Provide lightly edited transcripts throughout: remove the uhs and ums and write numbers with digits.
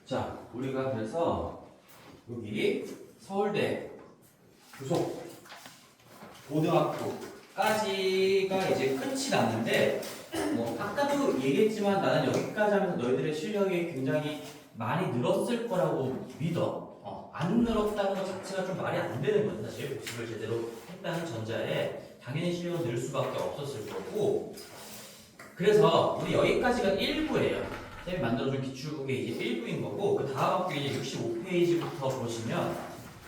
자, 우리가 그래서 여기 서울대 부속 고등학교까지가 이제 끝이 났는데, 뭐 아까도 얘기했지만 나는 여기까지 하면서 너희들의 실력이 굉장히 많이 늘었을 거라고 믿어. 안 늘었다는 것 자체가 좀 말이 안 되는 거지. 사실 복습을 제대로 했다는 전자에 당연히 실력은 늘 수밖에 없었을 거고. 그래서 우리 여기까지가 1부예요. 쌤이 만들어준 기출국의 이제 1부인 거고, 그 다음 학교 이제 65페이지부터 보시면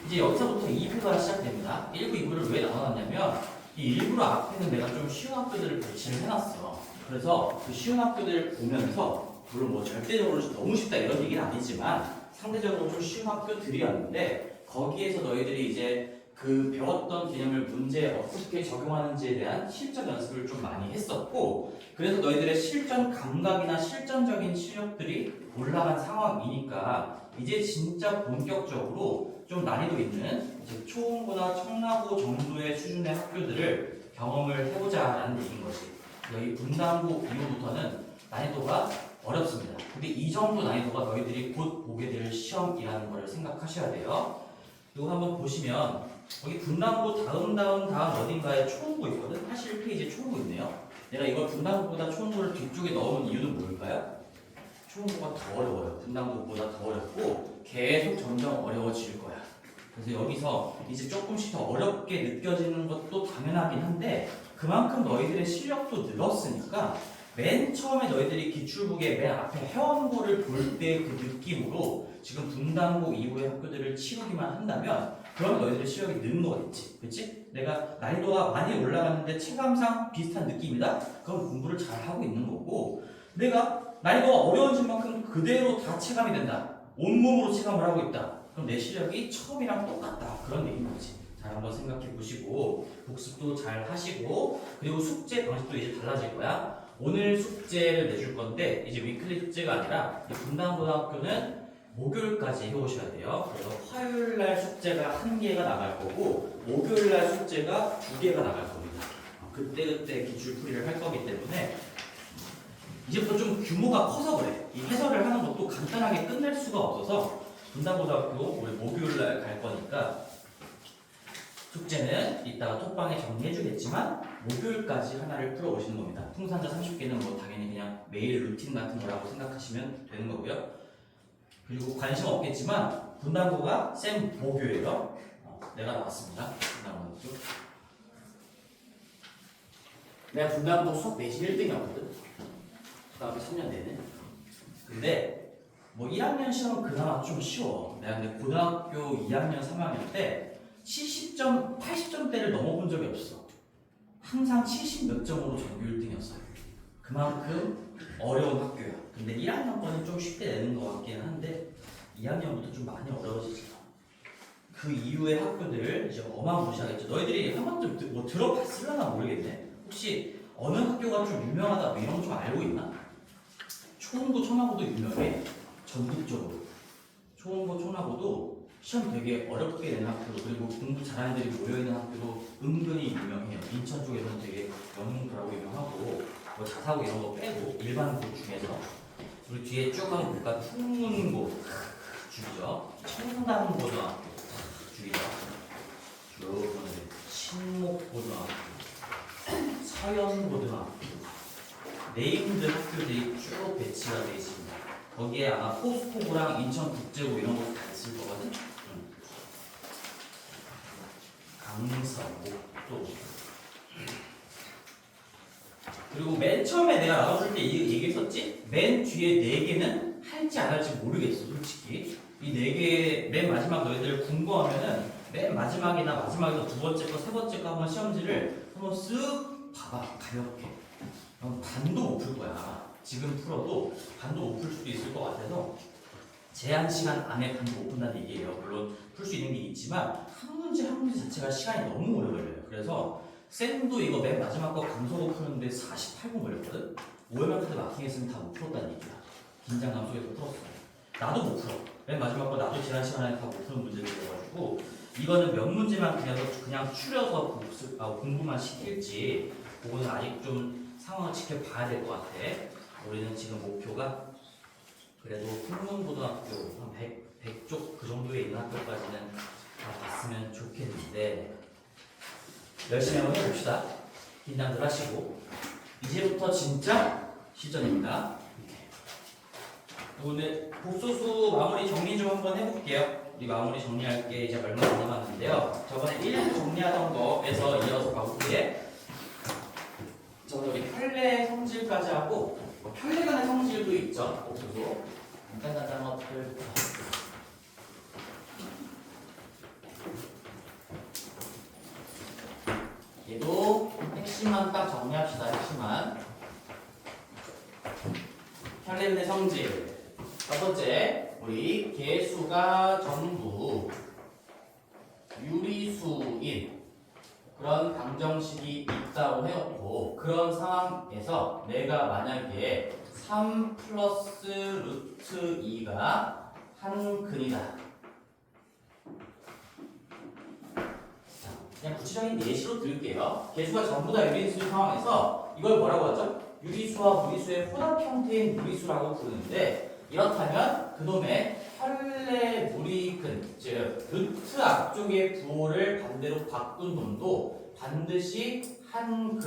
이제 여기서부터 2부가 시작됩니다. 1부, 2부를 왜 나눠놨냐면 이 1부 앞에는 내가 좀 쉬운 학교들을 배치를 해놨어. 그래서 그 쉬운 학교들을 보면서, 물론 뭐 절대적으로 너무 쉽다 이런 얘기는 아니지만 상대적으로 좀 쉬운 학교들이었는데, 거기에서 너희들이 이제 그 배웠던 개념을 문제에 어떻게 적용하는지에 대한 실전 연습을 좀 많이 했었고, 그래서 너희들의 실전 감각이나 실전적인 실력들이 올라간 상황이니까 이제 진짜 본격적으로 좀 난이도 있는 즉 초중고나 청라고 정도의 수준의 학교들을 경험을 해보자라는 얘기인 거지. 여기 분당고 이후부터는 난이도가 어렵습니다. 근데 이 정도 난이도가 너희들이 곧 보게 될 시험이라는 걸 생각하셔야 돼요. 이거 한번 보시면 여기 분당고 다음 어딘가에 초중고 있거든. 81페이지에 초중고 있네요. 내가 이걸 분당고보다 초중고를 뒤쪽에 넣은 이유는 뭘까요? 초중고가 더 어려워요. 분당고보다 더 어렵고 계속 점점 어려워질 거야. 그래서 여기서 이제 조금씩 더 어렵게 느껴지는 것도 당연하긴 한데, 그만큼 너희들의 실력도 늘었으니까 맨 처음에 너희들이 기출북의 맨 앞에 회원고를 볼 때 그 느낌으로 지금 분당고 이후의 학교들을 치르기만 한다면 그럼 너희들의 실력이 느는 거겠지. 그치? 내가 난이도가 많이 올라갔는데 체감상 비슷한 느낌이다? 그럼 공부를 잘 하고 있는 거고, 내가 난이도가 어려워진 만큼 그대로 다 체감이 된다. 온몸으로 체감을 하고 있다. 그럼 내 실력이 처음이랑 똑같다. 그런 얘기인 거지. 잘 한번 생각해 보시고 복습도 잘 하시고, 그리고 숙제 방식도 이제 달라질 거야. 오늘 숙제를 내줄 건데 이제 위클리 숙제가 아니라 분당고등학교는 목요일까지 해오셔야 돼요. 그래서 화요일날 숙제가 1개가 나갈 거고 목요일날 숙제가 2개가 나갈 겁니다. 그때 기출풀이를 할 거기 때문에 이제부터 좀 규모가 커서 그래. 이 해설을 하는 것도 간단하게 끝낼 수가 없어서 분당고등학교 우리 목요일날 갈 거니까 숙제는 이따가 톡방에 정리해주겠지만 목요일까지 하나를 풀어오시는 겁니다. 풍산자 30개는 뭐 당연히 그냥 매일 루틴 같은 거라고 생각하시면 되는 거고요. 그리고 관심 없겠지만 분당고가 쌤 목요예요. 내가 나왔습니다. 분당고. 내가 분당고 수업 내신 1등이었거든. 그다음에 3년 내내. 근데 뭐 1학년 시험은 그나마 좀 쉬워. 내가 근데 고등학교 2학년, 3학년 때 70점, 80점대를 넘어본 적이 없어. 항상 70 몇 점으로 전교 1등이었어요. 그만큼 어려운 학교야. 근데 1학년 거는 좀 쉽게 내는 것 같기는 한데 2학년부터 좀 많이 어려워지죠. 그 이후의 학교들 이제 어마무시하겠죠. 너희들이 한 번쯤 뭐 들어봤을려나 모르겠네. 혹시 어느 학교가 좀 유명하다 뭐 이런 거 좀 알고 있나? 초중고 청라고도 유명해. 전국적으로. 초중고 청라고도 시험 되게 어렵게 내는 학교로, 그리고 공부 잘하는 애들이 모여있는 학교로 은근히 유명해요. 인천 쪽에서는 되게 영문고라고 유명하고 뭐 자사고 이런 거 빼고 일반고 중에서 우리 뒤에 쭉 한번 볼까? 풍문고 죽이죠. 청담고등학교 죽이죠. 쭉 보면 신목고등학교, 서연고등학교, 네임드 학교들이 쭉 배치가 되어 있습니다. 거기에 아마 포스코고랑 인천국제고 이런 것도 다 있을 거거든. 강서, 목도. 그리고 맨 처음에 내가 나눠줄 때 얘기했었지? 맨 뒤에 4개는 할지 안 할지 모르겠어, 솔직히. 이 4개, 맨 마지막 너희들 궁금하면은 맨 마지막이나 마지막에서 2번째 거, 3번째 거 한번 시험지를 한번 쓱 봐봐, 가볍게. 그럼 반도 못 풀 거야. 지금 풀어도 반도 못 풀 수도 있을 것 같아서 제한 시간 안에 반도 못 푼다는 얘기예요. 물론 풀 수 있는 게 있지만 한 문제 한 문제 자체가 시간이 너무 오래 걸려요. 그래서 쌤도 이거 맨 마지막 거 감소고 푸는데 48분 걸렸거든? 오해만 카드 마킹했으면 다 못 풀었다는 얘기야. 긴장감 속에서 풀었어. 나도 못 풀어. 맨 마지막 거 나도 제한 시간 안에 다 못 푸는 문제들이어가지고 이거는 몇 문제만 그냥 추려서 공부만 시킬지 그거는 아직 좀 상황을 지켜봐야 될 것 같아. 우리는 지금 목표가 그래도 풍문고등학교 한 100쪽 그 정도에 있는 학교까지는 다 봤으면 좋겠는데 열심히 한번 해봅시다. 긴장들 하시고 이제부터 진짜 시전입니다. 오늘 복소수 마무리 정리 좀 한번 해볼게요. 우리 마무리 정리할 게 이제 얼마 안 남았는데요. 저번에 1부 정리하던 거에서 이어서 가볼게. 저번에 우리 편례 성질까지 하고 편례 간의 성질도 있죠. 복소수 간단한 것들부터. 얘도 핵심만 딱 정리합시다. 핵심만. 편례 간의 성질. 첫 번째, 우리 개수가 전부 유리수인 그런 방정식이 있다고 해놓고 그런 상황에서 내가 만약에 3 플러스 루트 2가 한 근이다. 자, 그냥 구체적인 예시로 들을게요. 개수가 전부 다 유리수인 상황에서 이걸 뭐라고 하죠? 유리수와 무리수의 혼합 형태인 무리수라고 부르는데 이렇다면 그놈의 편례 무리근, 즉 루트 앞쪽의 부호를 반대로 바꾼 놈도 반드시 한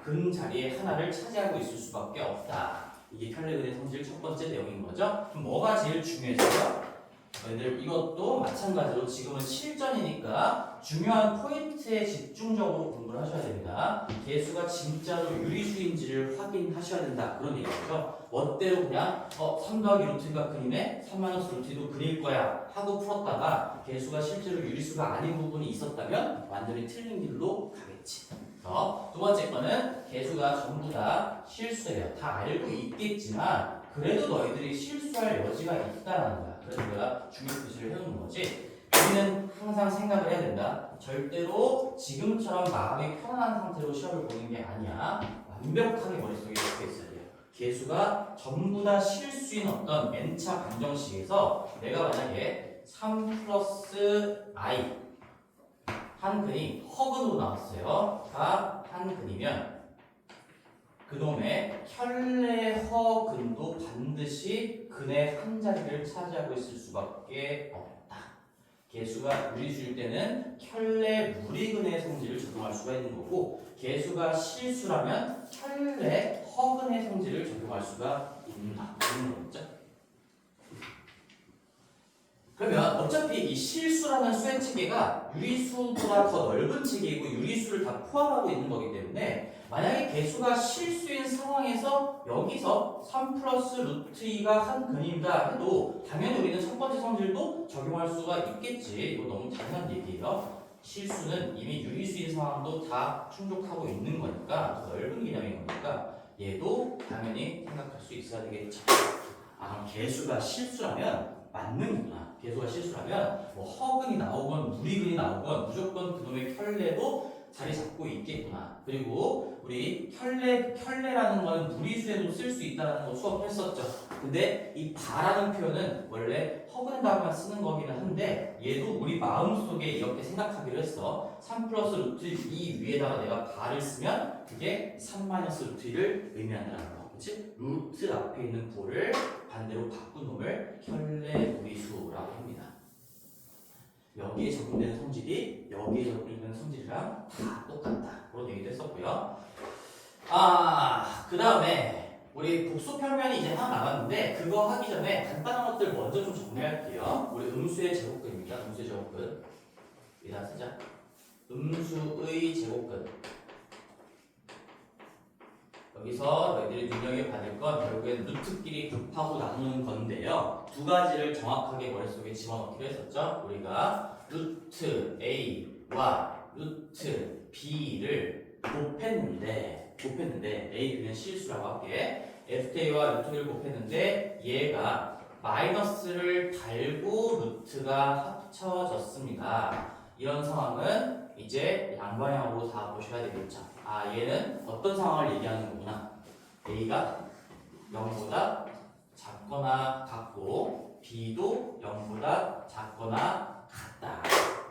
근 자리에 하나를 차지하고 있을 수밖에 없다. 이게 편례근의 성질 첫 번째 내용인 거죠. 그럼 뭐가 제일 중요해서요? 저희들 이것도 마찬가지로 지금은 실전이니까 중요한 포인트에 집중적으로 공부를 하셔야 됩니다. 개수가 진짜로 유리수인지를 확인하셔야 된다. 그런 얘기죠. 멋대로 그냥 3 더하기 루트가 근이네? 3 마이너스 루트도 근일 거야 하고 풀었다가 개수가 실제로 유리수가 아닌 부분이 있었다면 완전히 틀린 길로 가겠지. 두 번째 거는 개수가 전부 다 실수예요. 다 알고 있겠지만 그래도 너희들이 실수할 여지가 있다는 거야. 그래서 내가 중요 표시를 해놓는 거지. 우리는 항상 생각을 해야 된다. 절대로 지금처럼 마음이 편안한 상태로 시험을 보는 게 아니야. 완벽하게 머릿속에 적혀 있어야 돼요. 개수가 전부 다 실수인 어떤 n차 방정식에서 내가 만약에 3 플러스 i 한 근이 허근으로 나왔어요. 가 한 근이면 그놈의 편례 허근도 반드시 근의 한 자리를 차지하고 있을 수밖에 없다. 개수가 유리수일 때는 편례 무리근의 성질을 적용할 수가 있는 거고 개수가 실수라면 편례 허근의 성질을 적용할 수가 있는 거죠. 그러면 어차피 이 실수라는 수의 체계가 유리수보다 더 넓은 체계이고 유리수를 다 포함하고 있는 거기 때문에 만약에 개수가 실수인 상황에서 여기서 3 플러스 루트 2가 한 근이다 해도 당연히 우리는 첫 번째 성질도 적용할 수가 있겠지. 이거 너무 당연한 얘기예요. 실수는 이미 유리수인 상황도 다 충족하고 있는 거니까 더 넓은 개념인 거니까 얘도 당연히 생각할 수 있어야 되겠죠. 그럼 개수가 실수라면 맞는구나. 개수가 실수라면 뭐 허근이 나오건 무리근이 나오건 무조건 그놈의 편례도 자리 잡고 있겠구나. 그리고 우리 편례라는 거는 무리수에도 쓸 수 있다는 거 수업했었죠. 근데 이 바라는 표현은 원래 허근 다음만 쓰는 거기는 한데 얘도 우리 마음속에 이렇게 생각하기로 했어. 3 플러스 루트 2 위에다가 내가 바를 쓰면 그게 3 마이너스 루트 2를 의미한다는 거. 그치? 루트 앞에 있는 부호를 반대로 바꾼 놈을 편례 무리수라고 합니다. 여기에 적용되는 성질이 여기에 적용되는 성질이랑 다 똑같다. 그런 얘기도 했었고요. 그 다음에 우리 복수 평면이 이제 하나 남았는데 그거 하기 전에 간단한 것들 먼저 좀 정리할게요. 우리 음수의 제곱근입니다. 음수의 제곱근. 여기다 쓰자. 음수의 제곱근. 여기서 너희들이 눈여겨받을 건 결국엔 루트끼리 곱하고 나누는 건데요. 두 가지를 정확하게 머릿속에 집어넣기로 했었죠. 우리가 루트 A와 루트 B를 곱했는데 A 그냥 실수라고 할게. FK와 루트를 곱했는데 얘가 마이너스를 달고 루트가 합쳐졌습니다. 이런 상황은 이제 양방향으로 다 보셔야 되겠죠. 얘는 어떤 상황을 얘기하는 거구나. A가 0보다 작거나 같고 B도 0보다 작거나 같다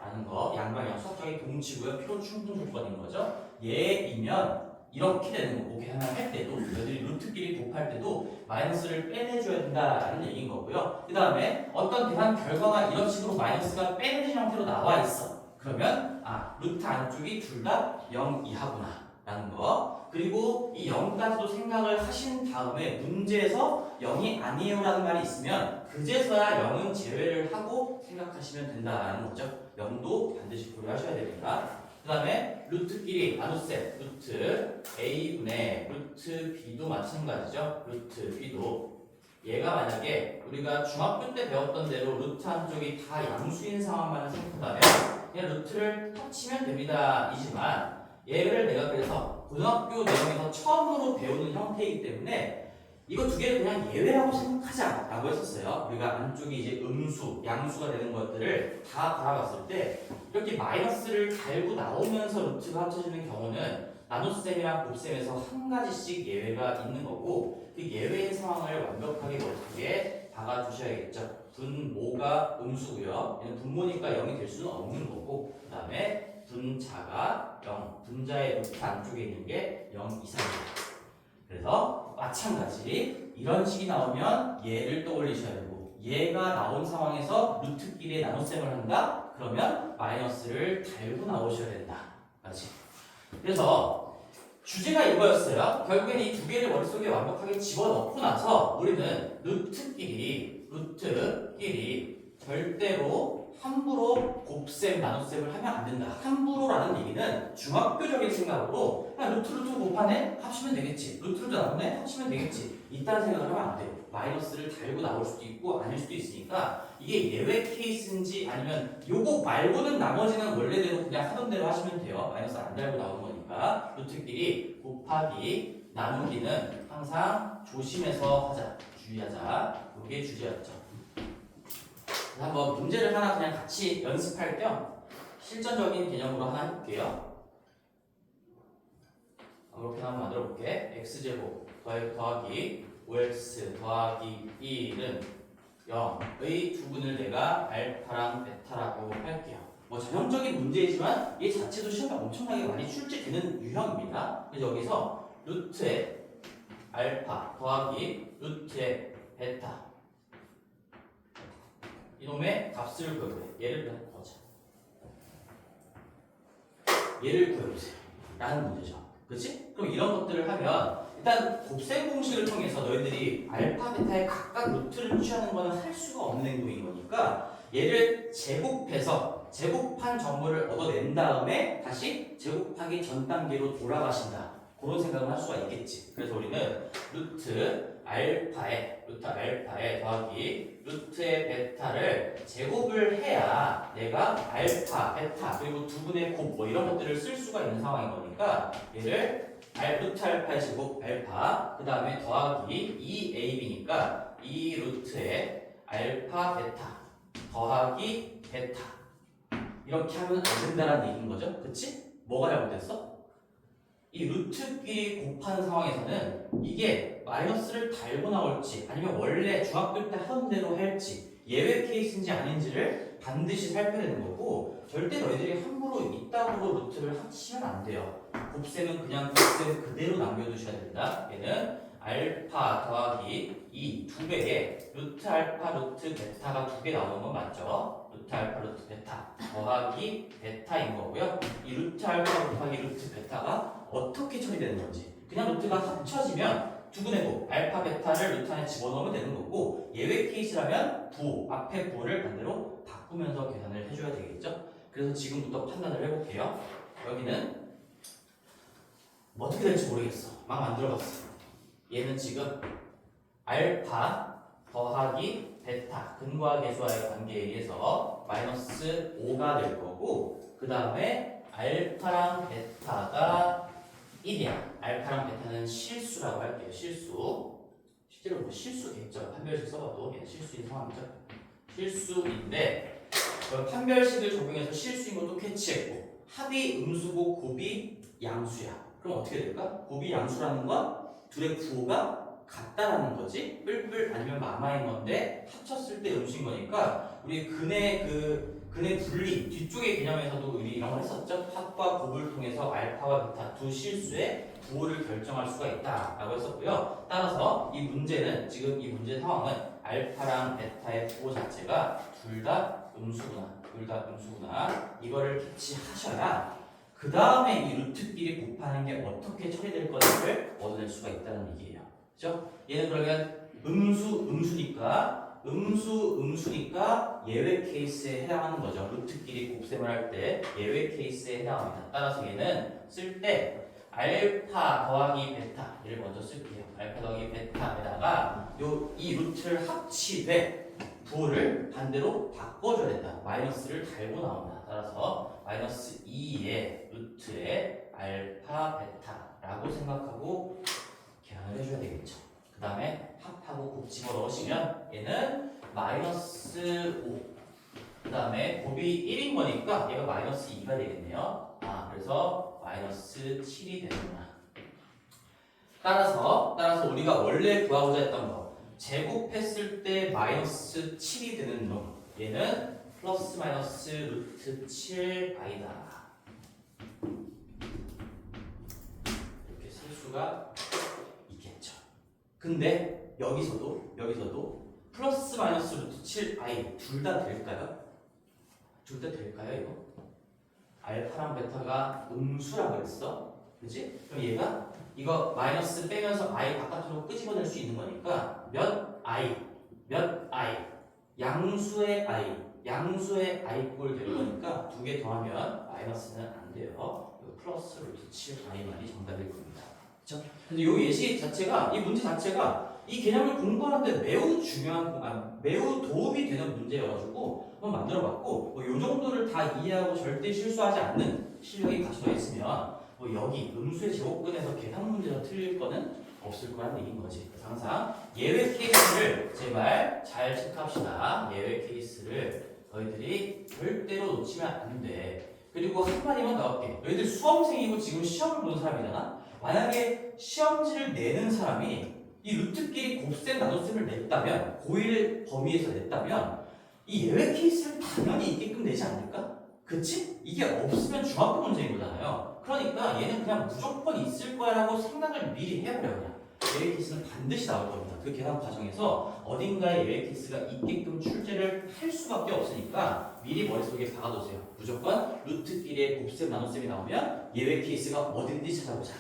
라는 거. 양방향 수학적인 동치고요. 필요 충분 조건인 거죠. 얘이면 이렇게 되는 거고 계산할 때도 너희들이 루트끼리 곱할 때도 마이너스를 빼내줘야 된다라는 얘기인 거고요. 그 다음에 어떤 계산 결과가 이런 식으로 마이너스가 빼내진 형태로 나와 있어. 그러면 루트 안쪽이 둘 다 0 이하구나 라는 거. 그리고 이 0까지도 생각을 하신 다음에 문제에서 0이 아니에요 라는 말이 있으면 그제서야 0은 제외를 하고 생각하시면 된다는 거죠. 0도 반드시 고려하셔야 됩니다. 그 다음에 루트끼리 나눗셈 루트 a분의 루트 b도 마찬가지죠. 루트 b도 얘가 만약에 우리가 중학교 때 배웠던 대로 루트 한쪽이 다 양수인 상황만을 생각한다면 그냥 루트를 합치면 됩니다. 이지만 얘를 내가 그래서 고등학교 내용에서 처음으로 배우는 형태이기 때문에 이거 두 개를 그냥 예외라고 생각하자 라고 했었어요. 우리가 안쪽이 이제 음수, 양수가 되는 것들을 다 바라봤을 때 이렇게 마이너스를 달고 나오면서 루트가 합쳐지는 경우는 나눗셈이랑 곱셈에서 한 가지씩 예외가 있는 거고 그 예외의 상황을 완벽하게 머릿속에 박아주셔야겠죠. 분모가 음수고요. 얘는 분모니까 0이 될 수는 없는 거고 그 다음에 분자가 0, 분자의 루트 안쪽에 있는 게 0 이상입니다. 그래서 마찬가지 이런 식이 나오면 얘를 떠올리셔야 되고 얘가 나온 상황에서 루트끼리의 나눗셈을 한다? 그러면 마이너스를 달고 나오셔야 된다. 맞지? 그래서 주제가 이거였어요. 결국엔 이 두 개를 머릿속에 완벽하게 집어넣고 나서 우리는 루트끼리 절대로 함부로 곱셈, 나눗셈을 하면 안 된다. 함부로라는 얘기는 중학교적인 생각으로 그냥 루트 곱하네? 합치면 되겠지. 루트 나누네? 합치면 되겠지. 이딴 생각을 하면 안 돼요. 마이너스를 달고 나올 수도 있고 아닐 수도 있으니까 이게 예외 케이스인지 아니면 요거 말고는 나머지는 원래대로 그냥 하던 대로 하시면 돼요. 마이너스 안 달고 나오는 거니까 루트끼리 곱하기 나누기는 항상 조심해서 하자. 주의하자. 이게 주제였죠. 한번 문제를 하나 그냥 같이 연습할 겸 실전적인 개념으로 하나 해볼게요. 이렇게 한번 만들어 볼게. x제곱 더하기 5x 더하기 1은 0의 두분을 내가 알파랑 베타라고 할게요. 뭐 전형적인 문제이지만 이 자체도 시험에 엄청나게 많이 출제되는 유형입니다. 그래서 여기서 루트의 알파 더하기 루트의 베타 이놈의 값을 구해보래. 얘를 구하자. 얘를 구해보세요. 라는 문제죠. 그치? 그럼 이런 것들을 하면 일단 곱셈 공식을 통해서 너희들이 알파, 베타의 각각 루트를 취하는 거는 할 수가 없는 행동인 거니까 얘를 제곱해서 제곱한 정보를 얻어낸 다음에 다시 제곱하기 전 단계로 돌아가신다. 그런 생각을 할 수가 있겠지. 그래서 우리는 루트 알파에 더하기 루트의 베타를 제곱을 해야 내가 알파, 베타 그리고 두 분의 곱 뭐 이런 것들을 쓸 수가 있는 상황인 거니까 얘를 루트 알파의 제곱 알파 그 다음에 더하기 2ab니까 2 루트의 알파 베타 더하기 베타 이렇게 하면 안 된다는 얘기인 거죠. 그치? 뭐가 잘못됐어? 이 루트끼리 곱하는 상황에서는 이게 마이너스를 달고 나올지 아니면 원래 중학교 때 하던 대로 할지 예외 케이스인지 아닌지를 반드시 살펴야 되는 거고 절대 너희들이 함부로 이따구로 루트를 합치면 안 돼요. 곱셈은 그냥 곱셈 그대로 남겨두셔야 됩니다. 얘는 알파 더하기 2 두 배에 루트 알파 루트 베타가 두 개 나오는 건 맞죠? 루트 알파 루트 베타 더하기 베타인 거고요. 이 루트 알파 곱하기 루트 베타가 어떻게 처리되는 건지 그냥 루트가 합쳐지면 두분의 곱 알파 베타를 루트 안에 집어넣으면 되는 거고 예외 케이스라면 부호 앞에 부호를 반대로 바꾸면서 계산을 해줘야 되겠죠. 그래서 지금부터 판단을 해볼게요. 여기는 뭐 어떻게 될지 모르겠어. 막 만들어봤어. 얘는 지금 알파 더하기 베타 근과 계수와의 관계에 의해서 마이너스 5가 될 거고 그 다음에 알파랑 베타가 1이야. 알파랑 베타는 실수라고 할게요. 실수. 실제로 뭐 실수겠죠. 판별식 써봐도 얘는 실수인 상황이죠. 실수인데 판별식을 적용해서 실수인 것도 캐치했고 합이 음수고 곱이 양수야. 그럼 어떻게 될까? 곱이 양수라는 건 둘의 구호가 같다라는 거지. 뿔뿔 아니면 마마인 건데 합쳤을 때 음수인 거니까 우리 근의 그 근의 분리 뒤쪽의 개념에서도 우리 이런 걸 했었죠. 합과 곱을 통해서 알파와 베타 두 실수의 부호를 결정할 수가 있다라고 했었고요. 따라서 이 문제는 지금 이 문제 상황은 알파랑 베타의 부호 자체가 둘 다 음수구나. 이거를 캐치하셔야 그 다음에 이 루트끼리 곱하는 게 어떻게 처리될 것을 얻어낼 수가 있다는 얘기예요. 그죠? 얘는 그러면 음수니까 예외 케이스에 해당하는 거죠. 루트끼리 곱셈을 할 때 예외 케이스에 해당합니다. 따라서 얘는 쓸 때 알파 더하기 베타 얘를 먼저 쓸게요. 알파 더하기 베타에다가 이 루트를 합치되 부호를 반대로 바꿔줘야 된다. 마이너스를 달고 나온다. 따라서 마이너스 2의 루트에 알파 베타라고 생각하고 계산을 해줘야 되겠죠. 그 다음에 합하고 곱 집어넣으시면 얘는 마이너스 5. 그 다음에 곱이 1인 거니까 얘가 마이너스 2가 되겠네요. 그래서 마이너스 7이 되는구나. 따라서 우리가 원래 구하고자 했던 거 제곱했을 때 마이너스 7이 되는 놈 얘는 플러스 마이너스 루트 7i다. 이렇게 쓸 수가 있겠죠. 근데 여기서도 플러스 마이너스 루트 7i 둘 다 될까요? 둘 다 될까요 이거? 알파랑 베타가 음수라고 했어. 그치? 그럼 얘가 이거 마이너스 빼면서 i 바깥으로 끄집어낼 수 있는 거니까 몇 i 양수의 i 꼴 될 거니까 두 개 더하면 마이너스는 안 돼요. 플러스 루트 7i만이 정답일 겁니다. 그렇죠? 근데 이 예시 자체가 이 문제 자체가 이 개념을 공부하는데 매우 중요한 매우 도움이 되는 문제여가지고 한번 만들어봤고 이 정도를 다 이해하고 절대 실수하지 않는 실력이 갖춰져 있으면 여기 음수의 제곱근에서 계산 문제가 틀릴 거는 없을 거라는 얘기인 거지. 그래서 항상 예외 케이스를 제발 잘 체크합시다. 예외 케이스를 너희들이 절대로 놓치면 안 돼. 그리고 한마디만 나올게. 너희들 수험생이고 지금 시험을 보는 사람이잖아. 만약에 시험지를 내는 사람이 이 루트끼리 곱셈 나눗셈을 냈다면 고1 범위에서 냈다면 이 예외 케이스를 당연히 있게끔 내지 않을까? 그치? 이게 없으면 중학교 문제인 거잖아요. 그러니까 얘는 그냥 무조건 있을 거야라고 생각을 미리 해버려. 그냥 예외 케이스는 반드시 나올 겁니다. 그 계산 과정에서 어딘가에 예외 케이스가 있게끔 출제를 할 수밖에 없으니까 미리 머릿속에 박아두세요. 무조건 루트끼리의 곱셈 나눗셈이 나오면 예외 케이스가 어딘지 찾아보자.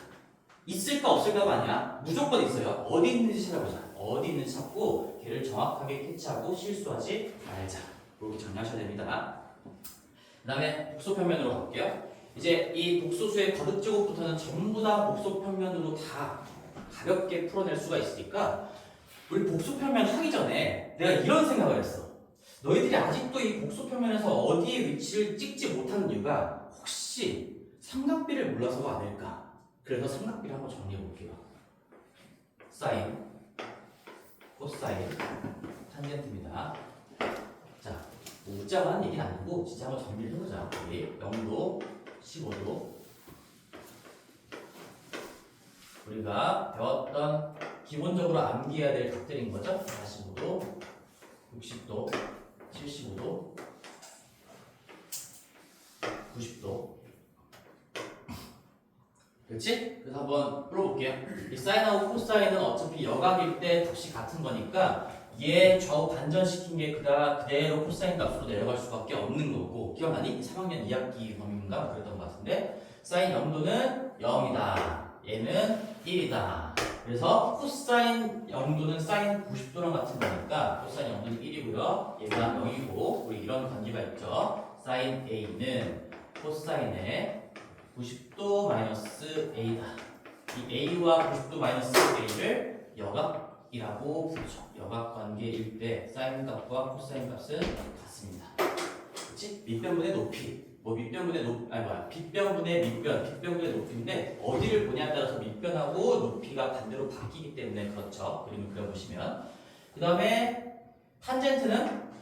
있을까 없을까가 아니야. 무조건 있어요. 어디 있는지 찾아보자. 어디 있는지 찾고 걔를 정확하게 캐치하고 실수하지 말자. 이렇게 정리하셔야 됩니다. 그 다음에 복소평면으로 갈게요. 이제 이 복소수의 거듭제곱부터는 전부 다 복소평면으로 다 가볍게 풀어낼 수가 있으니까 우리 복소평면 하기 전에 내가 이런 생각을 했어. 너희들이 아직도 이 복소평면에서 어디에 위치를 찍지 못하는 이유가 혹시 삼각비를 몰라서가 아닐까. 그래서 삼각비를 한번 정리해 볼게요. 사인, 코사인, 탄젠트입니다. 자, 웃자만 얘기는 아니고 진짜 한번 정리를 해보자. 우리 0도, 15도 우리가 배웠던 기본적으로 암기해야 될 각들인 거죠. 45도, 60도, 75도, 90도. 그렇지? 그래서 한번 풀어볼게요. 이 사인하고 코사인은 어차피 여각일 때 값이 같은 거니까 얘 좌우 반전시킨 게 그대로 코사인 값으로 내려갈 수밖에 없는 거고 기억나니? 3학년 2학기 범위인가 그랬던 것 같은데 사인 0도는 0이다. 얘는 1이다. 그래서 코사인 0도는 사인 90도랑 같은 거니까 코사인 0도는 1이고요. 얘가 0이고 우리 이런 관계가 있죠. 사인 A는 코사인의 90도 마이너스 A다. 이 A와 90도 마이너스 A를 여각이라고 부르죠. 여각 관계일 때 사인 값과 코사인 값은 같습니다. 그렇지? 밑변분의 높이. 빗변분의 밑변, 빗변분의 높이인데 어디를 보냐에 따라서 밑변하고 높이가 반대로 바뀌기 때문에 그렇죠. 그림을 그려보시면. 그 다음에 탄젠트도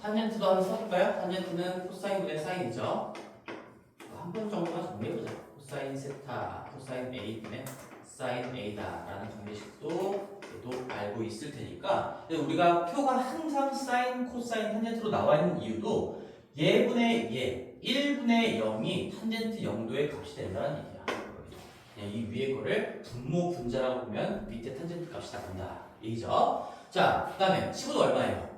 한번 써볼까요? 탄젠트는 코사인분의 사인이죠. 한 번 정도만 정리해보자. 코사인 세타, 코사인 A분의 사인 A다 라는 관계식도 알고 있을 테니까 근데 우리가 표가 항상 사인, 코사인, 탄젠트로 나와 있는 이유도 얘분의 얘 1분의 0이 탄젠트 0도의 값이 된다는 얘기야. 그냥 이 위에 거를 분모 분자라고 보면 밑에 탄젠트 값이 나온다. 얘기죠. 자, 그 다음에 15도 얼마예요?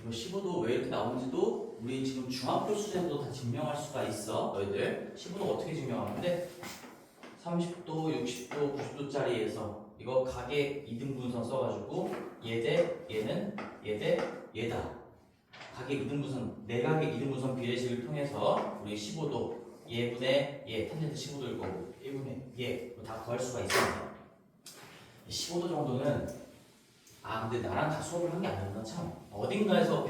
이거 15도 왜 이렇게 나오는지도 우리 지금 중학교 수준에도 다 증명할 수가 있어. 너희들 15도 어떻게 증명하는데 30도, 60도, 90도짜리에서 이거 가계 이등분선 써가지고 얘 대 얘는 얘 대 얘다. 가계 이등분선, 내각의 이등분선 비례식을 통해서 우리 15도 얘분의 얘 탄젠트 15도일 거고 얘분의 얘 다 구할 수가 있습니다. 15도 정도는 근데 나랑 다 수업을 한 게 아니었나 참. 어딘가에서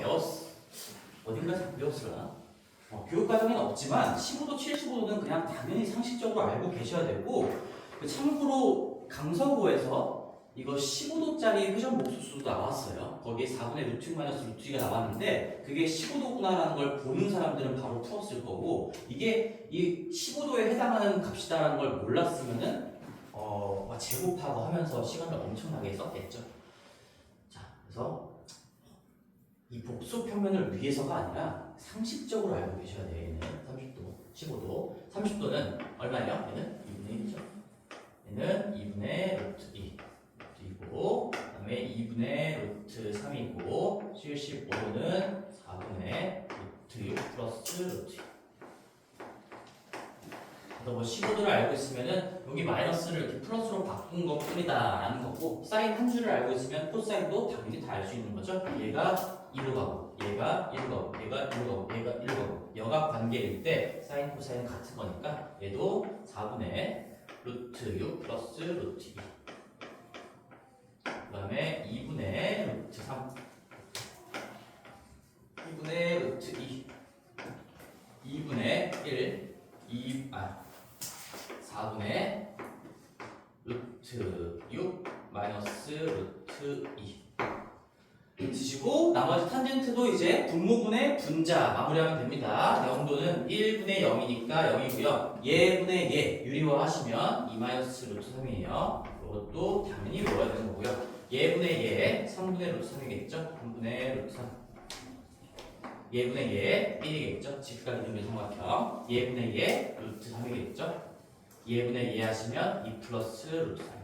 배웠으려나? 교육과정에는 없지만 15도, 75도는 그냥 당연히 상식적으로 알고 계셔야 되고 참고로 강서구에서 이거 15도짜리 회전 목소수도 나왔어요. 거기에 4분의 루트 6 마이너스 루트 2가 나왔는데 그게 15도구나라는 걸 보는 사람들은 바로 풀었을 거고 이게 이 15도에 해당하는 값이다라는 걸 몰랐으면은 제곱하고 하면서 시간을 엄청나게 썼겠죠. 자, 그래서 이 복수 평면을 위해서가 아니라 상식적으로 알고 계셔야 돼요. 얘는 30도, 15도. 30도는 얼마예요? 얘는 2분의 1이죠. 얘는 2분의 루트 2. 이고 그다음에 2분의 루트 3이고 75도는 4분의 루트 6 플러스 루트 2. 그래서 뭐 15도를 알고 있으면은 여기 마이너스를 이렇게 플러스로 바꾼 것 뿐이다라는 거고 사인 한 줄을 알고 있으면 코사인도 당연히 다 알 수 있는 거죠. 얘가 2로 가고 얘가 1로 가고 얘가 1로 가고 얘가 1로 가고 여각 관계일 때 사인 코사인 같은 거니까 얘도 4분의 루트 6 플러스 루트 2 그 다음에 2분의 루트 3 2분의 루트 2 2분의 1 4분의 루트 6 마이너스 루트 2 드시고 나머지 탄젠트도 이제 분모분의 분자 마무리하면 됩니다. 0도는 1분의 0이니까 0이고요. 얘분의 얘 유리화 하시면 2 마이너스 루트 3이에요. 이것도 당연히 외워야 되는 거고요. 얘분의 얘 3분의 루트 3이겠죠? 3분의 루트 3 얘분의 얘 1이겠죠? 직각 이등변 삼각형 얘분의 얘 루트 3이겠죠? 얘분의 얘 하시면 2 플러스 루트 3이다.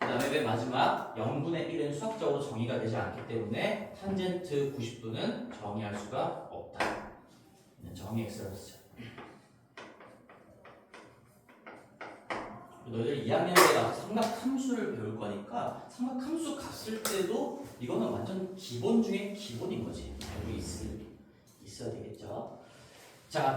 그 다음에 맨 마지막 0분의 1은 수학적으로 정의가 되지 않기 때문에 탄젠트 90도는 정의할 수가 없다. 정의 X라고 쓰죠. 너희들 2학년에 나와서 삼각함수를 배울 거니까 삼각함수 갔을 때도 이거는 완전 기본 중에 기본인 거지. 알고 있어야 되겠죠. 자,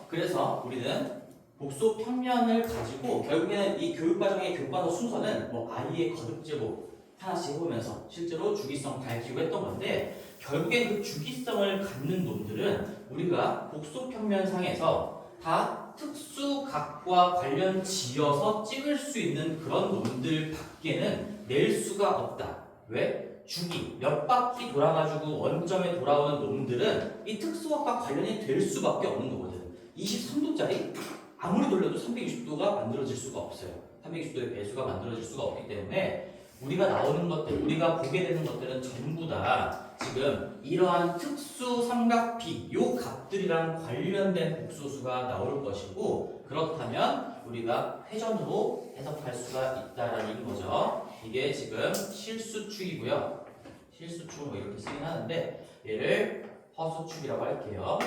그래서 우리는 복수 평면을 가지고 결국에는 이 교육과정의 교과서 순서는 뭐 아이의 거듭제곱 하나씩 해보면서 실제로 주기성 밝히고 했던 건데 결국엔 그 주기성을 갖는 놈들은 우리가 복수 평면상에서 다 특수각과 관련 지어서 찍을 수 있는 그런 놈들 밖에는 낼 수가 없다. 왜? 주기 몇 바퀴 돌아가지고 원점에 돌아오는 놈들은 이 특수각과 관련이 될 수밖에 없는 거거든. 23도짜리 아무리 돌려도 360도가 만들어질 수가 없어요. 360도의 배수가 만들어질 수가 없기 때문에 우리가 나오는 것들, 우리가 보게 되는 것들은 전부 다 지금 이러한 특수 삼각비 요 값들이랑 관련된 복소수가 나올 것이고 그렇다면 우리가 회전으로 해석할 수가 있다라는 거죠. 이게 지금 실수축이고요. 실수축은 뭐 이렇게 쓰긴 하는데 얘를 허수축이라고 할게요.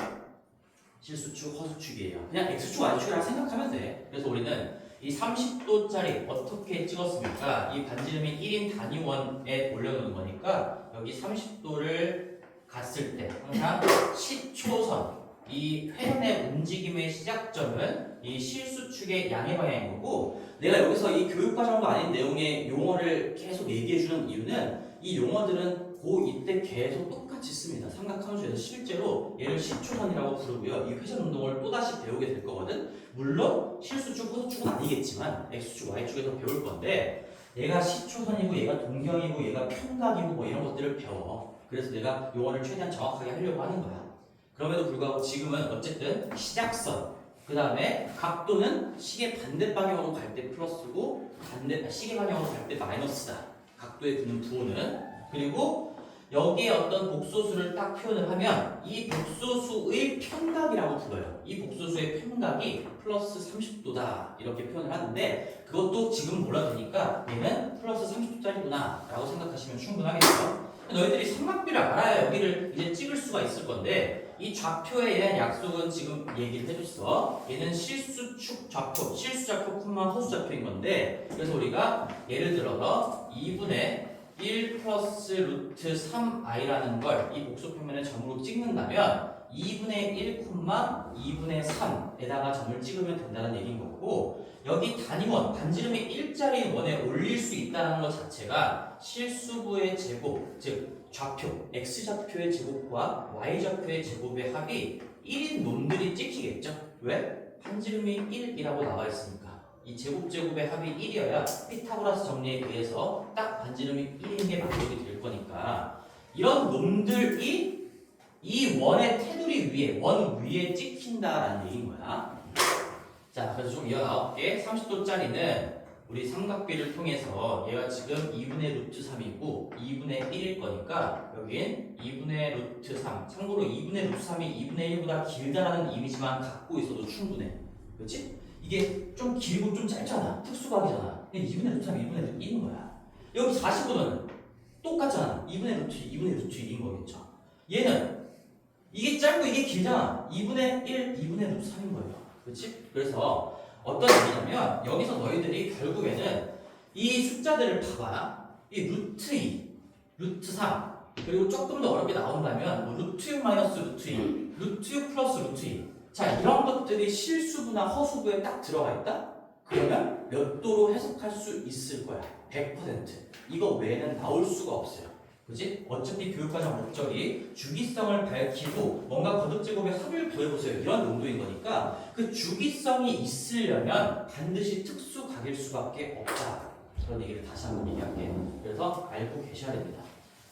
실수축, 허수축이에요. 그냥 X축, Y축이라고 생각하면 돼. 그래서 우리는 이 30도짜리 어떻게 찍었습니까? 이 반지름이 1인 단위원에 올려놓는 거니까 여기 30도를 갔을 때 항상 10초선 이 회전의 움직임의 시작점은 이 실수축의 양의 방향인 거고 내가 여기서 이 교육과정도 아닌 내용의 용어를 계속 얘기해주는 이유는 이 용어들은 고2 때 계속 똑같이 씁니다. 삼각함수에서 실제로 얘를 10초선이라고 부르고요. 이 회전 운동을 또다시 배우게 될 거거든. 물론 실수축, 허수축은 아니겠지만 X축, Y축에서 배울 건데 얘가 10초선이고 얘가 동경이고 얘가 평각이고 뭐 이런 것들을 배워. 그래서 내가 용어를 최대한 정확하게 하려고 하는 거야. 그럼에도 불구하고 지금은 어쨌든 시작선, 그 다음에 각도는 시계 반대 방향으로 갈 때 플러스고 시계 방향으로 갈 때 마이너스다. 각도에 두는 부호는. 그리고 여기에 어떤 복소수를 딱 표현을 하면 이 복소수의 편각이라고 불러요. 이 복소수의 편각이 플러스 30도다 이렇게 표현을 하는데 그것도 지금 몰라도 되니까 얘는 플러스 30도짜리구나 라고 생각하시면 충분하겠죠. 너희들이 삼각비를 알아야 여기를 이제 찍을 수가 있을 건데 이 좌표에 대한 약속은 지금 얘기를 해줬어. 얘는 실수축 좌표, 실수좌표, 허수좌표인 건데 그래서 우리가 예를 들어서 2분의 1 플러스 루트 3i라는 걸 이 복소표면에 점으로 찍는다면 2분의 1, 2분의 3에다가 점을 찍으면 된다는 얘기인 거고 여기 단위원, 반지름이 1짜리 원에 올릴 수 있다는 것 자체가 실수부의 제곱, 즉 좌표, x좌표의 제곱과 y좌표의 제곱의 합이 1인 놈들이 찍히겠죠? 왜? 반지름이 1이라고 나와 있으니까. 이 제곱제곱의 합이 1이어야 피타고라스 정리에 의해서 딱 반지름이 1인 게 만족이 될 거니까 이런 놈들이 이 원의 테두리 위에, 원 위에 찍힌다라는 얘기인 거야. 자, 그래서 좀 이어나올게. 30도짜리는 우리 삼각비를 통해서 얘가 지금 2분의 루트 3이고 2분의 1일 거니까 여긴 2분의 루트 3. 참고로 2분의 루트 3이 2분의 1보다 길다라는 이미지만 갖고 있어도 충분해. 그렇지? 이게 좀 길고 좀 짧잖아. 특수각이잖아. 2분의 루트 3, 2분의 루트 1인 거야. 여기 45도는 똑같잖아. 2분의 루트 2, 2분의 루트 1인 거겠죠. 얘는 이게 짧고 이게 길잖아. 2분의 1, 2분의 루트 3인 거예요. 그렇지? 그래서 어떤 얘기냐면 여기서 너희들이 결국에는 이 숫자들을 봐봐. 이 루트 2, 루트 3 그리고 조금 더 어렵게 나온다면 뭐 루트 6 마이너스 루트 2, 루트 6 플러스 루트 2 자, 이런 것들이 실수부나 허수부에 딱 들어가 있다? 그러면 몇 도로 해석할 수 있을 거야. 100%. 이거 외에는 나올 수가 없어요. 그지? 어차피 교육과정 목적이 주기성을 밝히고 뭔가 거듭제곱의 합을 구해보세요. 이런 용도인 거니까 그 주기성이 있으려면 반드시 특수각일 수밖에 없다. 그런 얘기를 다시 한번 얘기할게. 그래서 알고 계셔야 됩니다.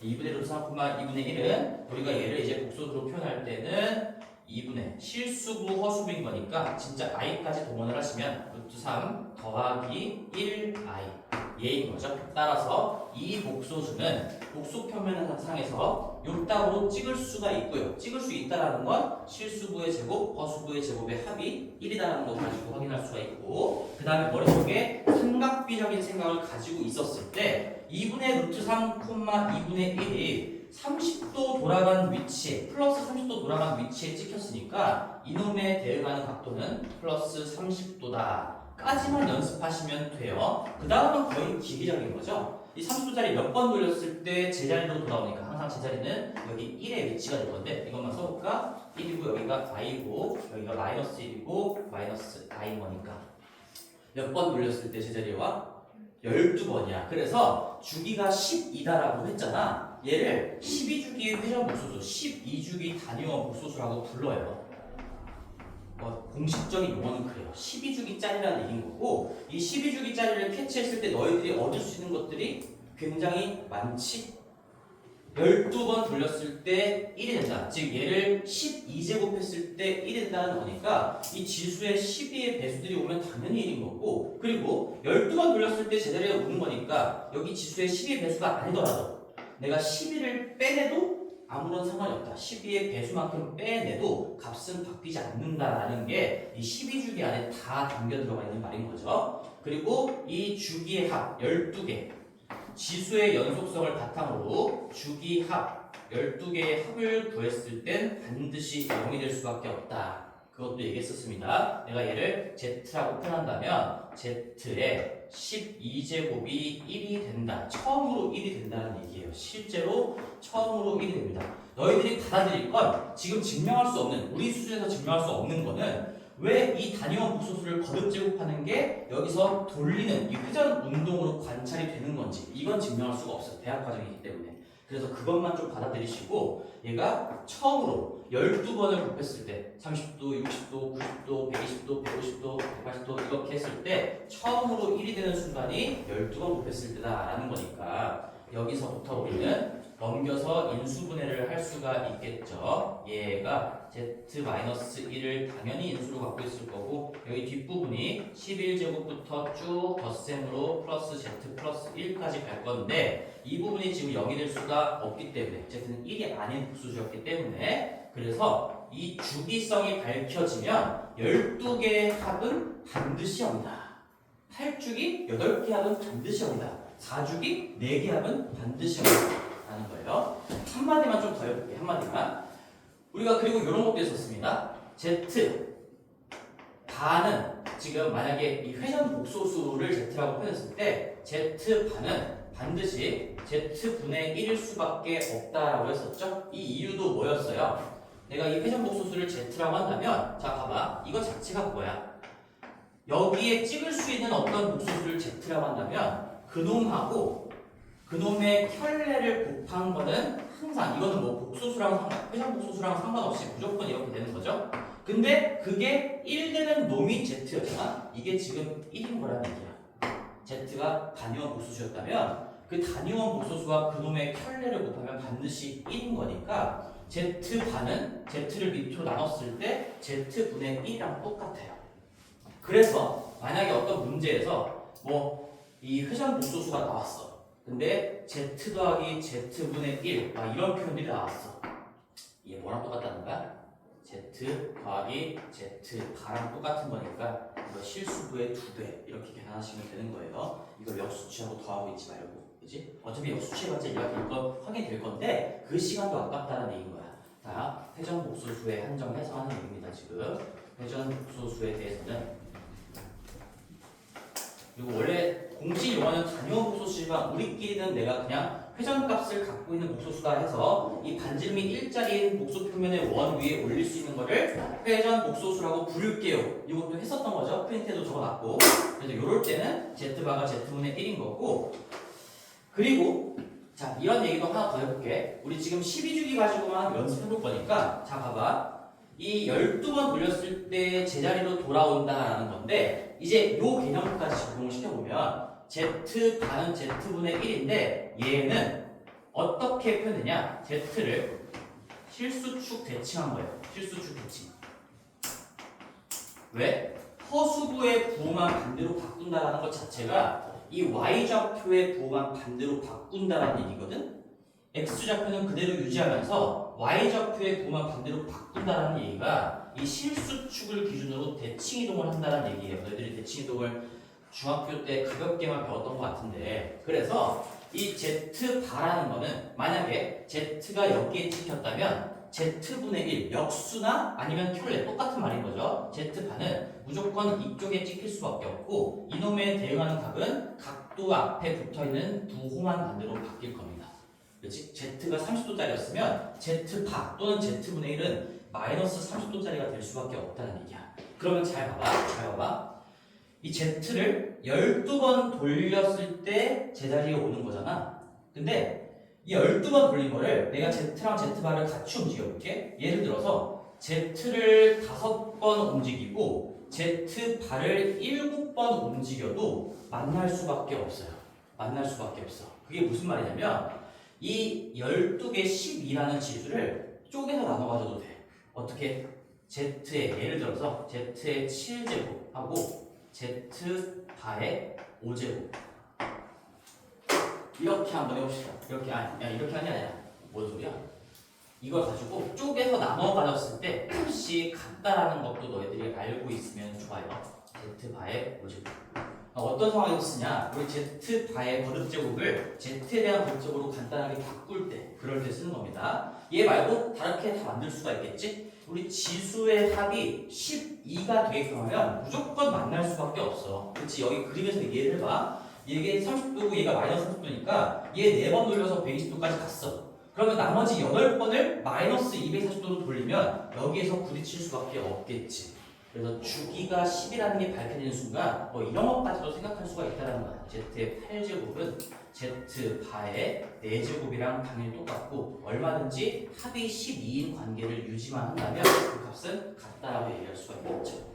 2분의 루트 3, 2분의 1은 우리가 얘를 이제 복소수로 표현할 때는 2분의 실수부 허수부인 거니까 진짜 i까지 동원을 하시면 루트 3 더하기 1i 얘인 거죠. 따라서 이 복소수는 복소표면 상에서 요 따로 찍을 수가 있고요. 찍을 수 있다라는 건 실수부의 제곱, 허수부의 제곱의 합이 1이다라는 거 가지고 확인할 수가 있고 그 다음에 머릿속에 삼각비적인 생각을 가지고 있었을 때 2분의 루트 3, 2분의 1이 30도 돌아간 위치에 플러스 30도 돌아간 위치에 찍혔으니까 이놈에 대응하는 각도는 플러스 30도다 까지만 연습하시면 돼요. 그 다음은 거의 기계적인 거죠. 이 30도짜리 몇 번 돌렸을 때 제자리로 돌아오니까 항상 제자리는 여기 1의 위치가 될 건데 이것만 써볼까? 1이고 여기가 i고 여기가 마이너스 1이고 마이너스 i인 거니까 몇 번 돌렸을 때 제자리와 12번이야. 그래서 주기가 12다라고 했잖아. 얘를 12주기의 회전 복소수, 12주기 단위원 복소수라고 불러요. 공식적인 용어는 그래요. 12주기짜리라는 얘기인 거고 이 12주기짜리를 캐치했을 때 너희들이 얻을 수 있는 것들이 굉장히 많지? 12번 돌렸을 때 1이 된다. 즉 얘를 12제곱 했을 때 1이 된다는 거니까 이 지수의 12의 배수들이 오면 당연히 1인 거고 그리고 12번 돌렸을 때 제자리에 오는 거니까 여기 지수의 12의 배수가 아니더라도 내가 12를 빼내도 아무런 상관이 없다. 12의 배수만큼 빼내도 값은 바뀌지 않는다라는 게 이 12주기 안에 다 담겨 들어가 있는 말인 거죠. 그리고 이 주기의 합 12개 지수의 연속성을 바탕으로 주기 합 12개의 합을 구했을 땐 반드시 0이 될 수밖에 없다. 그것도 얘기했었습니다. 내가 얘를 Z라고 표현한다면 Z의 12제곱이 1이 된다. 처음으로 1이 된다는 얘기예요. 실제로 처음으로 1이 됩니다. 너희들이 받아들일 건 지금 증명할 수 없는 우리 수준에서 증명할 수 없는 거는 왜 이 단위원 복소수를 거듭제곱하는 게 여기서 돌리는 이 회전 운동으로 관찰이 되는 건지 이건 증명할 수가 없어요. 대학 과정이기 때문에. 그래서 그것만 좀 받아들이시고 얘가 처음으로 12번을 곱했을 때 30도, 60도, 90도, 120도, 150도, 180도 이렇게 했을 때 처음으로 1이 되는 순간이 12번 곱했을 때다라는 거니까 여기서부터 우리는 넘겨서 인수분해를 할 수가 있겠죠. 얘가 z-1을 당연히 인수로 갖고 있을 거고 여기 뒷부분이 11제곱부터 쭉 덧셈으로 플러스 z 플러스 1까지 갈 건데 이 부분이 지금 0이 될 수가 없기 때문에 z는 1이 아닌 복수수였기 때문에 그래서 이 주기성이 밝혀지면 12개의 합은 반드시 0이다. 8주기 8개 합은 반드시 0이다. 4주기 4개 합은 반드시 0이다. 라는 거예요. 한마디만 좀 더 해볼게요. 한마디만. 우리가 그리고 이런 것도 했었습니다. Z 반은 지금 만약에 이 회전 복소수를 Z라고 표현했을 때 Z 반은 반드시 Z분의 1일 수밖에 없다라고 했었죠. 이 이유도 뭐였어요? 내가 이 회전 복소수를 Z라고 한다면 자 봐봐. 이거 자체가 뭐야? 여기에 찍을 수 있는 어떤 복소수를 Z라고 한다면 그놈하고 그놈의 켤레를 곱한 거는 항상 이거는 뭐 복소수랑 회전 복소수랑 상관없이 무조건 이렇게 되는 거죠. 근데 그게 1 되는 놈이 Z였잖아. 이게 지금 1인 거란 얘기야. Z가 단위원 복소수였다면 그 단위원 복소수와 그놈의 켤레를 곱하면 반드시 1인 거니까 Z반은 Z를 밑으로 나눴을 때 Z분의 1이랑 똑같아요. 그래서 만약에 어떤 문제에서 뭐 이 회전 복소수가 나왔어. 근데 Z 더하기 Z분의 1 이런 표현들이 나왔어. 이게 뭐랑 똑같다는 거야? Z 더하기 Z 바랑 똑같은 거니까 이거 실수부의 2배 이렇게 계산하시면 되는 거예요. 이걸 역수치하고 더하고 있지 말고, 그지? 어차피 역수치해봤자 이거 확인될 건데 그 시간도 아깝다는 얘기인 거야. 자, 회전 복소수의 한정 해석하는 얘기입니다. 지금 회전 복소수에 대해서는 그리고 원래 공식 용어는 단위원 복소수지만 우리끼리는 내가 그냥 회전값을 갖고 있는 복소수다 해서 이 반지름이 일자리인 복소 표면의 원 위에 올릴 수 있는 거를 회전 복소수라고 부를게요. 이것도 했었던 거죠. 프린트에도 적어놨고. 그래서 이럴 때는 Z바가 Z분의 1인 거고. 그리고 자 이런 얘기도 하나 더 해볼게. 우리 지금 12주기 가지고만 연습해볼 거니까 자 봐봐. 이 12번 돌렸을 때 제자리로 돌아온다라는 건데 이제 요 개념까지 적용을 시켜보면 Z반은 Z분의 1인데 얘는 어떻게 표현되냐? Z를 실수축 대칭한 거예요. 실수축 대칭. 왜? 허수부의 부호만 반대로 바꾼다라는 것 자체가 이 Y좌표의 부호만 반대로 바꾼다라는 얘기거든? X좌표는 그대로 유지하면서 Y좌표의 부호만 반대로 바꾼다라는 얘기가 이 실수축을 기준으로 대칭이동을 한다는 얘기예요. 너희들이 대칭이동을 중학교 때 가볍게만 배웠던 것 같은데 그래서 이 Z바라는 거는 만약에 Z가 여기에 찍혔다면 Z분의 1 역수나 아니면 켤레 똑같은 말인 거죠. Z바는 무조건 이쪽에 찍힐 수밖에 없고 이놈에 대응하는 값은 각도 앞에 붙어있는 부호만 반대로 바뀔 겁니다. 그렇지? Z가 30도짜리였으면 Z바 또는 Z분의 1은 마이너스 30도짜리가 될 수밖에 없다는 얘기야. 그러면 잘 봐봐. 이 Z를 12번 돌렸을 때 제자리에 오는 거잖아. 근데 이 12번 돌린 거를 내가 Z랑 Z바를 같이 움직여볼게. 예를 들어서 Z를 5번 움직이고 Z바를 7번 움직여도 만날 수밖에 없어요. 그게 무슨 말이냐면 이 12개 12라는 지수를 쪼개서 나눠 가져도 돼. 어떻게? Z의 예를 들어서 Z의 7제곱하고 Z바의 5제곱 이렇게 한번 해봅시다. 이렇게 하는 게 아니라 뭔 소리야? 이걸 가지고 쪼개서 나눠 가졌을 때 값이 같다라는 것도 너희들이 알고 있으면 좋아요. Z바의 5제곱 어떤 상황에서 쓰냐? 우리 Z바의 거듭제곱을 Z에 대한 거듭제곱으로 간단하게 바꿀 때 그럴 때 쓰는 겁니다. 얘 말고 다르게 다 만들 수가 있겠지? 우리 지수의 합이 12가 되게끔 하면 무조건 만날 수밖에 없어. 그렇지? 여기 그림에서 얘를 봐. 얘게 30도고 얘가 마이너스 30도니까 얘 4번 돌려서 120도까지 갔어. 그러면 나머지 8번을 마이너스 240도로 돌리면 여기에서 부딪힐 수밖에 없겠지. 그래서 주기가 10이라는 게 밝혀지는 순간 뭐 이런 것까지도 생각할 수가 있다는 거야. Z의 8제곱은 Z바의 4제곱이랑 당연히 똑같고 얼마든지 합이 12인 관계를 유지만 한다면 그 값은 같다라고 얘기할 수가 있겠죠.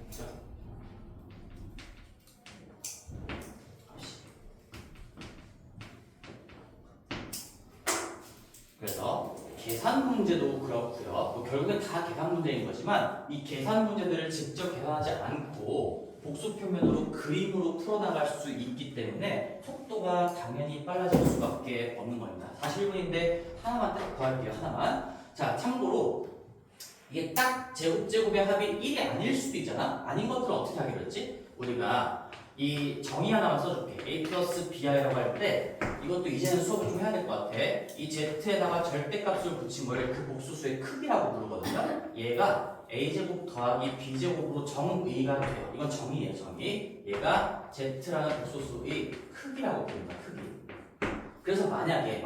계산 문제도 그렇고요. 뭐 결국엔 다 계산 문제인 거지만 이 계산 문제들을 직접 계산하지 않고 복수 표면으로 그림으로 풀어나갈 수 있기 때문에 속도가 당연히 빨라질 수밖에 없는 겁니다. 41분인데 하나만 딱 구할게요. 하나만. 자, 참고로 이게 딱 제곱제곱의 합이 1이 아닐 수도 있잖아. 아닌 것들은 어떻게 하기로 했지? 우리가 이 정의 하나만 써줄게. a 플러스 bi라고 할 때 이것도 이제는 수업을 좀 해야 될 것 같아. 이 z에다가 절대값을 붙인 거를 그 복수수의 크기라고 부르거든요. 얘가 a제곱 더하기 b제곱으로 정의가 돼요. 이건 정의예요. 정의. 얘가 z라는 복수수의 크기라고 부릅니다. 크기. 그래서 만약에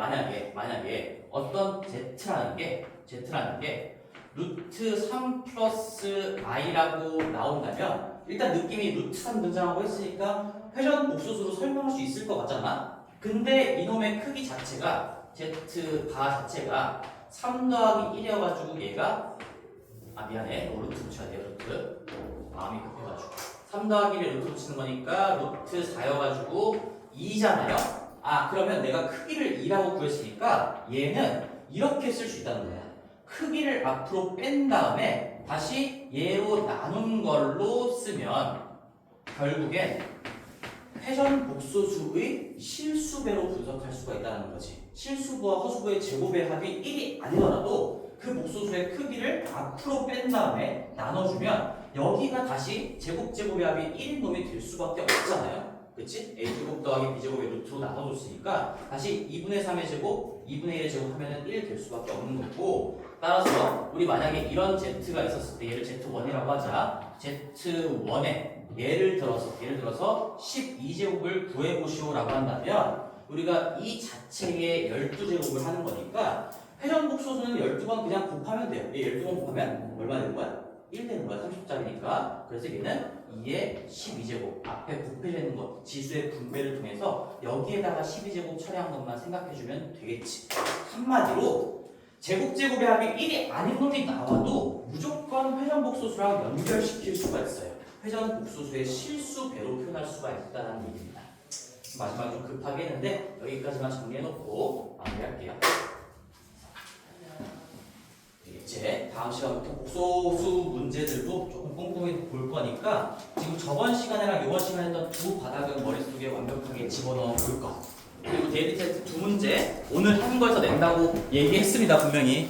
어떤 z라는 게 루트 3 플러스 i라고 나온다면 일단 느낌이 루트 3 등장하고 했으니까 회전 복수수로 설명할 수 있을 것 같잖아. 근데 이놈의 크기 자체가 z바 자체가 3 더하기 1이어가지고 얘가 미안해 루트 붙여야 돼요. 루트 마음이 급해가지고 3 더하기 1에 루트 붙이는 거니까 루트 4여가지고 2잖아요. 그러면 내가 크기를 2라고 구했으니까 얘는 이렇게 쓸 수 있다는 거야. 크기를 앞으로 뺀 다음에 다시 얘로 나눈 걸로 쓰면 결국엔 회전 복소수의 실수배로 분석할 수가 있다는 거지. 실수부와 허수부의 제곱의 합이 1이 아니더라도 그 복소수의 크기를 앞으로 뺀 다음에 나눠주면 여기가 다시 제곱제곱의 합이 1인 놈이 될 수밖에 없잖아요. 그치? a제곱 더하기 b제곱의 루트로 나눠줬으니까 다시 2분의 3의 제곱, 2분의 1의 제곱 하면은 1 될 수밖에 없는 거고, 따라서 우리 만약에 이런 z가 있었을 때 얘를 z1이라고 하자. z1에 예를 들어서 12제곱을 구해보시오라고 한다면 우리가 이 자체의 12제곱을 하는 거니까 회전복소수는 12번 그냥 곱하면 돼요. 얘 12번 곱하면 얼마 되는 거야? 1 되는 거야. 30짜리니까. 그래서 얘는 2의 12제곱 앞에 곱해지는 것 지수의 분배를 통해서 여기에다가 12제곱 처리한 것만 생각해주면 되겠지. 한마디로 제곱제곱의 합이 1이 아닌 놈이 나와도 무조건 회전복소수랑 연결시킬 수가 있어요. 회전복소수의 실수배로 표현할 수가 있다는 얘기입니다. 마지막에 좀 급하게 했는데 여기까지만 정리해놓고 마무리할게요. 이제 다음 시간부터 복소수 문제들도 조금 꼼꼼히 볼 거니까 지금 저번 시간이랑 이번 시간에 했던 두 바닥은 머릿속에 완벽하게 집어넣어 볼 거. 그리고 데일리 테스트 두 문제 오늘 한 거에서 낸다고 얘기했습니다. 분명히